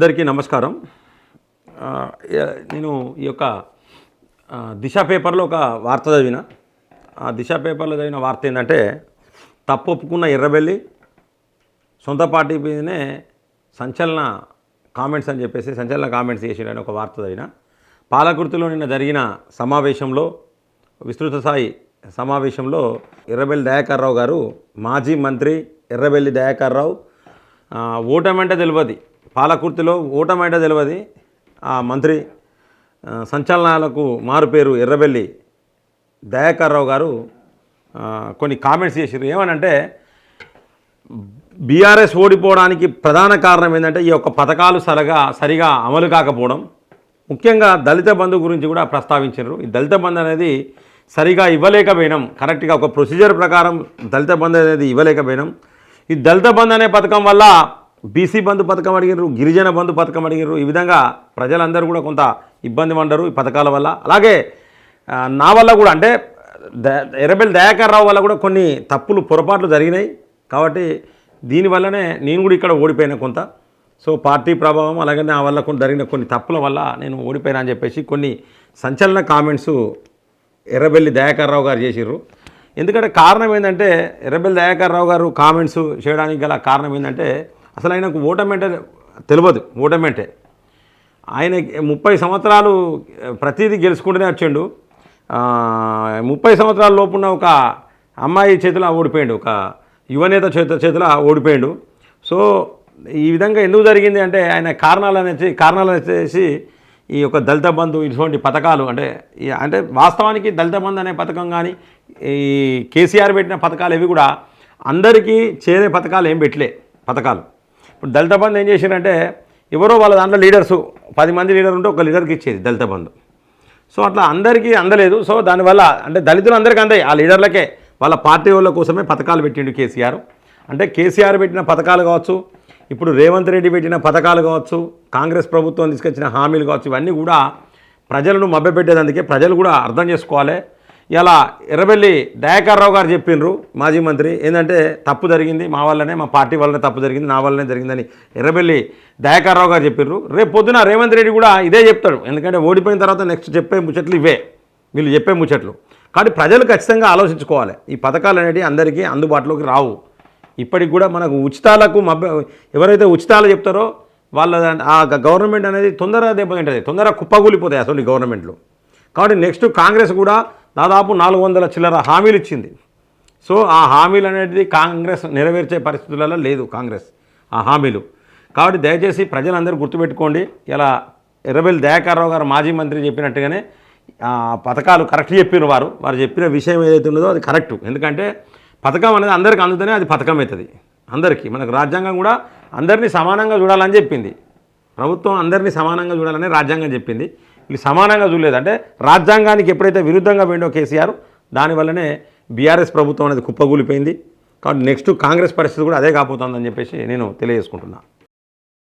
అందరికీ నమస్కారం. నేను ఈ యొక్క దిశ పేపర్లో ఒక వార్త చదివిన. ఆ దిశ పేపర్లో చదివిన వార్త ఏంటంటే, తప్పు ఒప్పుకున్న ఎర్రబెల్లి సొంత పార్టీ మీదనే సంచలన కామెంట్స్ అని చెప్పేసి సంచలన కామెంట్స్ చేసిండని ఒక వార్త చదివిన. పాలకుర్తిలో నిన్న జరిగిన సమావేశంలో, విస్తృత స్థాయి సమావేశంలో ఎర్రబెల్లి దయాకర్ రావు గారు, మాజీ మంత్రి ఎర్రబెల్లి దయాకర్ రావు, ఓటమంటే తెలియదు, పాలకుర్తిలో ఓటమంటే తెలియదు, ఆ మంత్రి సంచలనాలకు మారు పేరు ఎర్రబెల్లి దయాకర్ రావు గారు కొన్ని కామెంట్స్ చేశారు. ఏమనంటే, బీఆర్ఎస్ ఓడిపోవడానికి ప్రధాన కారణం ఏంటంటే ఈ యొక్క పథకాలు సరిగా అమలు కాకపోవడం. ముఖ్యంగా దళిత బంధు గురించి కూడా ప్రస్తావించారు. ఈ దళిత బంధు అనేది సరిగా ఇవ్వలేకపోయినాం, కరెక్ట్గా ఒక ప్రొసీజర్ ప్రకారం దళిత బంధు అనేది ఇవ్వలేకపోయినాం. ఈ దళిత బంధు అనే పథకం వల్ల బీసీ బంధు పథకం అడిగినారు, గిరిజన బంధు పథకం అడిగినారు. ఈ విధంగా ప్రజలందరూ కూడా కొంత ఇబ్బంది పడ్డారు ఈ పథకాల వల్ల. అలాగే నా వల్ల కూడా, అంటే ఎర్రబెల్లి దయాకర్ రావు వల్ల కూడా కొన్ని తప్పులు పొరపాట్లు జరిగినాయి. కాబట్టి దీనివల్లనే నేను కూడా ఇక్కడ ఓడిపోయినా కొంత. సో పార్టీ ప్రభావం, అలాగే నా వల్ల జరిగిన కొన్ని తప్పుల వల్ల నేను ఓడిపోయినా అని చెప్పేసి కొన్ని సంచలన కామెంట్స్ ఎర్రబెల్లి దయాకర్ రావు గారు చేసిర్రు. ఎందుకంటే కారణం ఏంటంటే, ఎర్రబెల్లి దయాకర్ రావు గారు కామెంట్స్ చేయడానికి గల కారణం ఏంటంటే, అసలు ఆయనకు ఓటమంటే తెలియదు. ఓటమంటే ఆయన 30 సంవత్సరాలు ప్రతిదీ గెలుచుకుంటూనే వచ్చిండు. 30 సంవత్సరాల లోపున్న ఒక అమ్మాయి చేతిలో ఓడిపోయాడు, ఒక యువనేత చేతిలో ఓడిపోయాడు. సో ఈ విధంగా ఎందుకు జరిగింది అంటే, ఆయన కారణాలు వచ్చేసి ఈ యొక్క దళిత బంధు ఇటువంటి పథకాలు, అంటే వాస్తవానికి దళిత బంధు అనే పథకం కానీ, ఈ కేసీఆర్ పెట్టిన పథకాలు ఇవి కూడా అందరికీ చేరే పథకాలు ఏం పెట్టలే పథకాలు. ఇప్పుడు దళిత బంధు ఏం చేశారంటే, ఎవరో వాళ్ళ దాంట్లో లీడర్సు 10 మంది లీడర్ ఉంటే ఒక లీడర్కి ఇచ్చేది దళిత బంధు. సో అట్లా అందరికీ అందలేదు. సో దానివల్ల అంటే దళితులు అందరికీ అందాయి, ఆ లీడర్లకే, వాళ్ళ పార్టీ వాళ్ళ కోసమే పథకాలు పెట్టిండు కేసీఆర్. అంటే కేసీఆర్ పెట్టిన పథకాలు కావచ్చు, ఇప్పుడు రేవంత్ రెడ్డి పెట్టిన పథకాలు కావచ్చు, కాంగ్రెస్ ప్రభుత్వం తీసుకొచ్చిన హామీలు కావచ్చు, ఇవన్నీ కూడా ప్రజలను మభ్యపెట్టేందుకే. ప్రజలు కూడా అర్థం చేసుకోవాలి. ఇలా ఎర్రబెల్లి దయాకర్ రావు గారు చెప్పిండ్రు, మాజీ మంత్రి, ఏంటంటే తప్పు జరిగింది మా వల్లనే, మా పార్టీ వల్లనే తప్పు జరిగింది, నా వల్లనే జరిగిందని ఎర్రబెల్లి దయాకర్ రావు గారు చెప్పిర్రు. రేపు పొద్దున రేవంత్ రెడ్డి కూడా ఇదే చెప్తాడు. ఎందుకంటే ఓడిపోయిన తర్వాత నెక్స్ట్ చెప్పే ముచ్చట్లు ఇవే, వీళ్ళు చెప్పే ముచ్చట్లు. కాబట్టి ప్రజలు ఖచ్చితంగా ఆలోచించుకోవాలి. ఈ పథకాలు అనేవి అందరికీ అందుబాటులోకి రావు. ఇప్పటికి కూడా మనకు ఉచితాలకు ఎవరైతే ఉచితాలు చెప్తారో వాళ్ళ ఆ గవర్నమెంట్ అనేది తొందరగా దెబ్బతింటుంది, తొందరగా కుప్పగూలిపోతాయి అసలు ఈ గవర్నమెంట్లో. కాబట్టి నెక్స్ట్ కాంగ్రెస్ కూడా దాదాపు 400 చిల్లర హామీలు ఇచ్చింది. సో ఆ హామీలు అనేది కాంగ్రెస్ నెరవేర్చే పరిస్థితులలో లేదు కాంగ్రెస్ ఆ హామీలు. కాబట్టి దయచేసి ప్రజలందరూ గుర్తుపెట్టుకోండి. ఇలా ఎర్రబెల్లి దయాకర్ రావు గారు మాజీ మంత్రి చెప్పినట్టుగానే పథకాలు కరెక్ట్ చెప్పిన వారు చెప్పిన విషయం ఏదైతే ఉన్నదో అది కరెక్టు. ఎందుకంటే పథకం అనేది అందరికీ అందుతూనే అది పథకం అవుతుంది. అందరికీ మనకు రాజ్యాంగం కూడా అందరినీ సమానంగా చూడాలని చెప్పింది. ప్రభుత్వం అందరినీ సమానంగా చూడాలని రాజ్యాంగం చెప్పింది. వీళ్ళు సమానంగా చూడలేదు. అంటే రాజ్యాంగానికి ఎప్పుడైతే విరుద్ధంగా పోయిండో కేసీఆర్, దానివల్లనే బీఆర్ఎస్ ప్రభుత్వం అనేది కుప్పగూలిపోయింది. కాబట్టి నెక్స్ట్ కాంగ్రెస్ పరిస్థితి కూడా అదే కాబోతుందని చెప్పేసి నేను తెలియజేసుకుంటున్నాను.